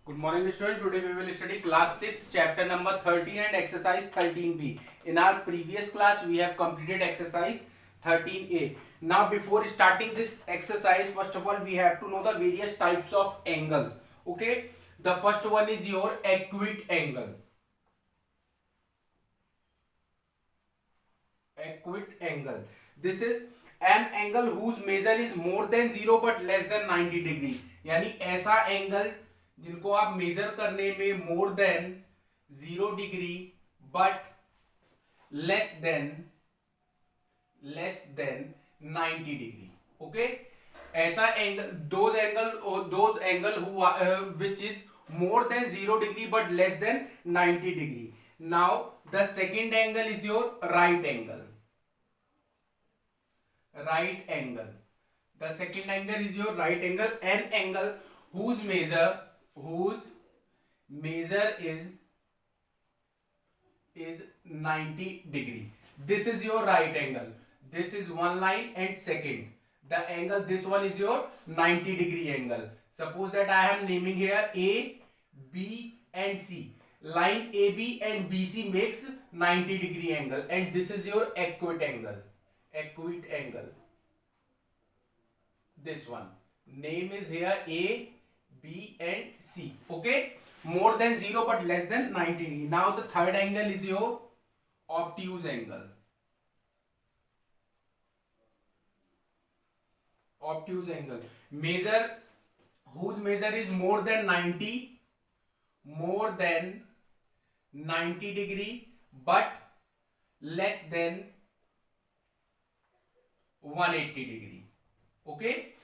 Good morning, students. Today we will study class 6, chapter number 13 and exercise 13b. In our previous class, we have completed exercise 13a. Now, before starting this exercise, first of all, we have to know the various types of angles. Okay. The first one is your acute angle. Acute angle. This is an angle whose measure is more than 0 but less than 90 degree. यानी ऐसा angle जिनको आप measure करने में more than 0 degree but less than 90 degree. Okay. ऐसा angle those angle which is more than 0 degree but less than 90 degree. Now the second angle is your right angle. The second angle is your right angle, an angle whose measure is 90 degree. This is your right angle. This is one line, and second the angle, this one is your 90 degree angle. Suppose that I am naming here A, B and C. Line AB and BC makes 90 degree angle, and this is your acute angle. This one name is here A, B and C. Okay. More than 0 but less than 90 degree. Now the third angle is your obtuse angle. Measure whose measure is more than 90 degree but less than 180 degree. Okay.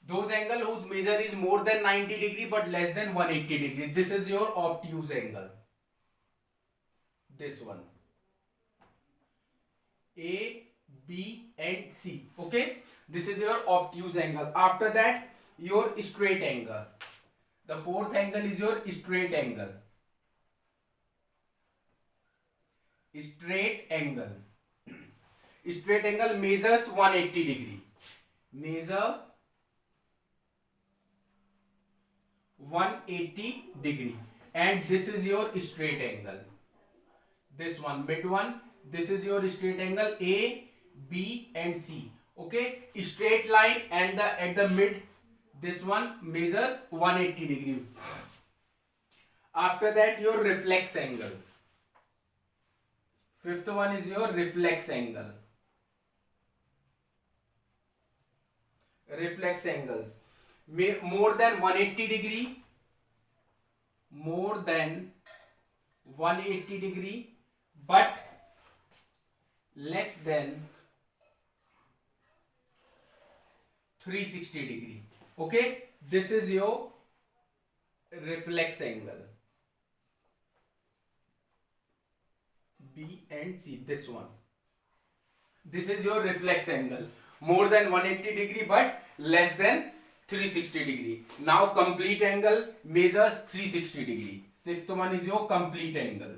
Those angle whose measure is more than 90 degree but less than 180 degree. This is your obtuse angle. This one. A, B and C. Okay. This is your obtuse angle. After that, your straight angle. The fourth angle is your straight angle. Straight angle measures 180 degree. Measure 180 degree, and this is your straight angle. This one, mid one, this is your straight angle A, B and C. Okay. Straight line and at the mid, this one measures 180 degree. After that, your reflex angle. Fifth one is your reflex angle. Reflex angles more than 180 degree but less than 360 degree. Okay. This is your reflex angle. B and C. This one. This is your reflex angle. More than 180 degree but less than 360 degree. Now complete angle measures 360 degree. Sixth one is your complete angle.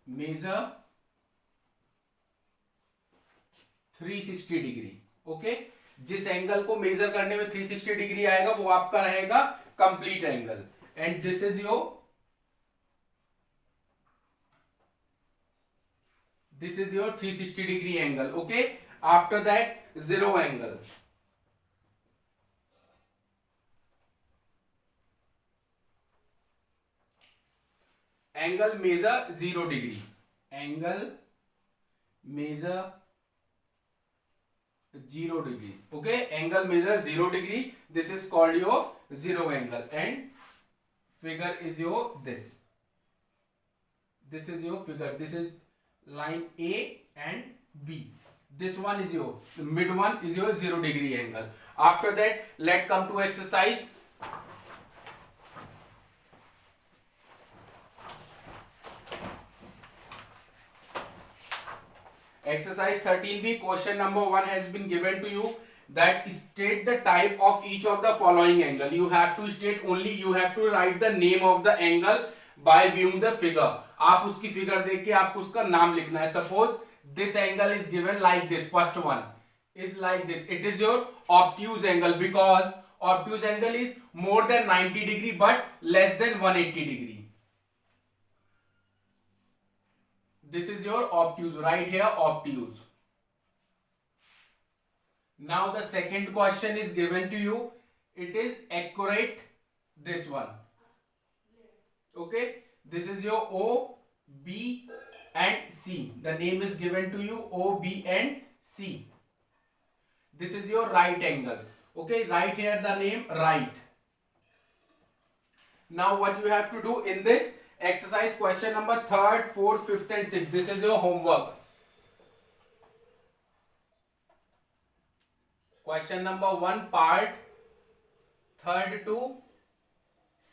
Measure 360 degree. Okay. जिस angle को major करने में 360 degree आएगा वो आपका रहेगा complete angle. And this is your 360 degree angle. Okay. After that, zero angle. Angle measure 0 degree. Okay. Angle measure 0 degree. This is called your zero angle, and figure is your this. This is your figure. This is line A and B. This one is your mid one is your 0 degree angle. After that, let's come to exercise. Exercise 13b. Question number 1 has been given to you, that state the type of each of the following angle. You have to state only, you have to write the name of the angle by viewing the figure. आप उसकी figure देख के आपको उसका नाम लिखना है. Suppose this angle is given like this. First one, is like this. It is your obtuse angle, because obtuse angle is more than 90 degree but less than 180 degree. This is your obtuse, right here, obtuse. Now the second question is given to you. It is accurate, this one. Okay, this is your O, B and C. The name is given to you, O, B and C. This is your right angle. Okay, right here the name right. Now what you have to do in this exercise, question number 3rd, 4th, 5th and 6th. This is your homework. Question number 1, part 3rd to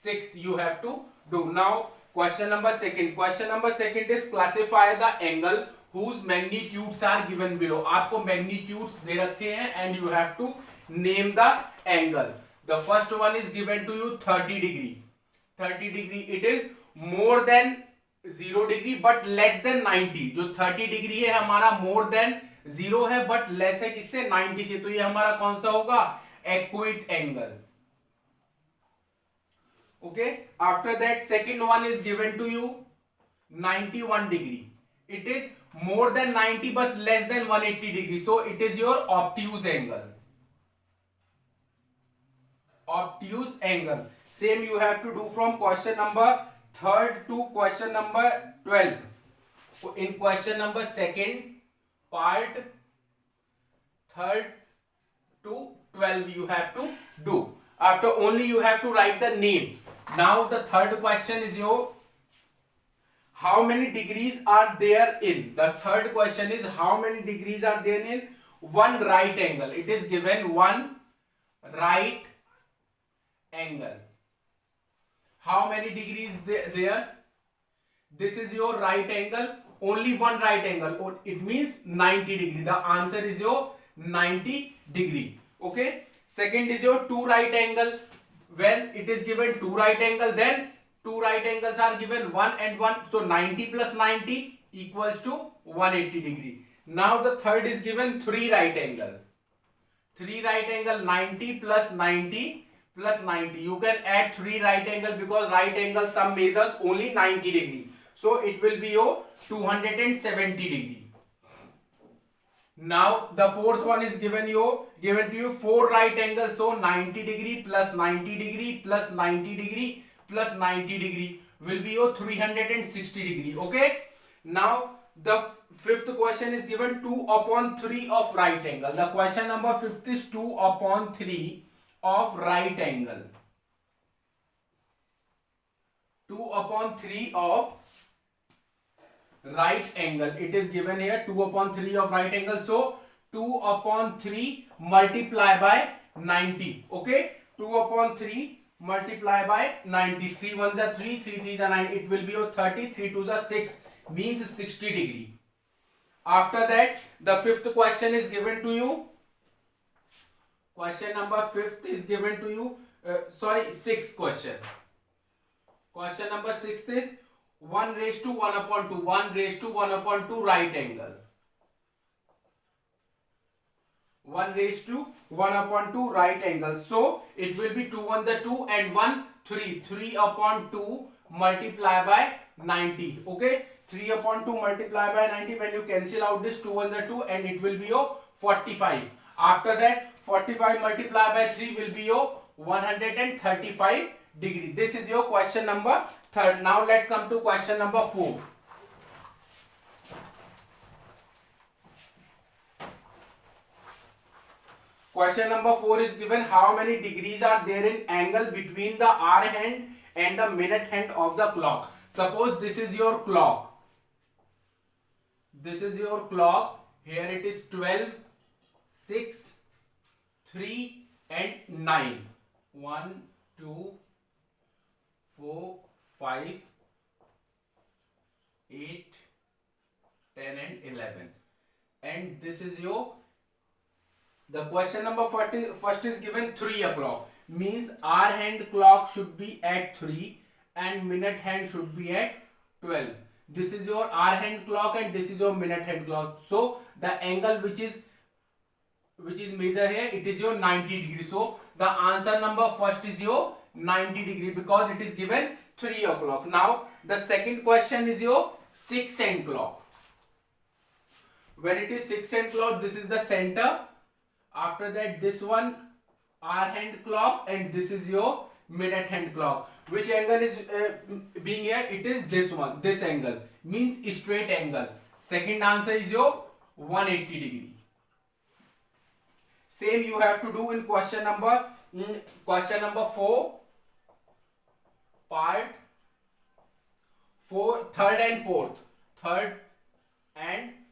6th you have to do. Now question number 2nd. Question number 2nd is classify the angle whose magnitudes are given below. आपको magnitudes दे रखे हैं and you have to name the angle. The first one is given to you 30 degree. 30 degree, it is more than 0 degree but less than 90. जो 30 degree है हमारा more than 0 है but less है किससे, 90 से. तो ये हमारा कौन सा होगा, acute angle. Okay, after that second one is given to you 91 degree. It is more than 90 but less than 180 degree. So it is your obtuse angle. Obtuse angle. Same you have to do from question number 3rd to question number 12. So in question number 2nd, part 3rd to 12 you have to do. After only you have to write the name. Now the third question is your, how many degrees are there in? The third question is how many degrees are there in one right angle. It is given one right angle. How many degrees there? This is your right angle. Only one right angle. It means 90 degree. The answer is your 90 degree. Okay. Second is your two right angle. When it is given two right angle, then two right angles are given 1 and 1. So 90 plus 90 equals to 180 degree. Now the third is given three right angle. Three right angle, 90 plus 90 plus 90. You can add three right angle because right angle sum measures only 90 degree. So it will be your 270 degree. Now the fourth one is given to you four right angles. So 90 degree plus 90 degree plus 90 degree plus 90 degree will be your 360 degree. Okay. Now the fifth question is given 2 upon 3 of right angle. The question number 5th is 2 upon 3 of right angle. 2 upon 3 of right angle. It is given here 2 upon 3 of right angle. So 2 upon 3 multiply by 90. Okay. 2 upon 3 multiply by 90. 3 1s are 3, 3 3s are 9. It will be your 30. 3 2s are 6. Means 60 degree. After that, the fifth question is given to you. Question number 5th is given to you. Sixth question. Question number 6th is 1 raised to 1 upon 2. 1 raised to 1 upon 2 right angle. 1 raised to 1 upon 2 right angle. So it will be 2 1s are 2 and 1 3. 3 upon 2 multiply by 90. Okay. 3 upon 2 multiply by 90. When you cancel out this 2 1s are 2 and it will be your 45. After that 45 multiply by 3 will be your 135 degree. This is your question number 3rd. Now let's come to question number 4. Question number 4 is given how many degrees are there in angle between the hour hand and the minute hand of the clock. Suppose this is your clock. This is your clock. Here it is 12, 6, 3 and 9. 1, 2, 4, 5, 8, 10 and 11. And this is your, the question number 40, first is given 3 o'clock. Means hour hand clock should be at 3 and minute hand should be at 12. This is your hour hand clock and this is your minute hand clock. So the angle which is which is measured here, it is your 90 degree. So the answer number first is your 90 degree because it is given 3 o'clock. Now the second question is your 6 cent clock. When it is 6 cent clock, this is the center. After that, this one hour hand clock, and this is your minute hand clock. Which angle is being here? It is this one. This angle means straight angle. Second answer is your 180 degree. Same you have to do in question number 4, part 4, third and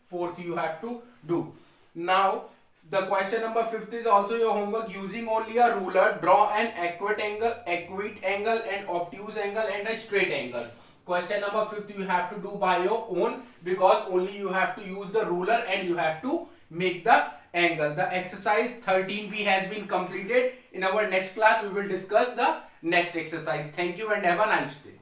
fourth you have to do. Now the question number 5th is also your homework. Using only a ruler, draw an acute angle, and obtuse angle and a straight angle. Question number 5th you have to do by your own because only you have to use the ruler and you have to make the angle. The exercise 13B has been completed. In our next class we will discuss the next exercise. Thank you and have a nice day.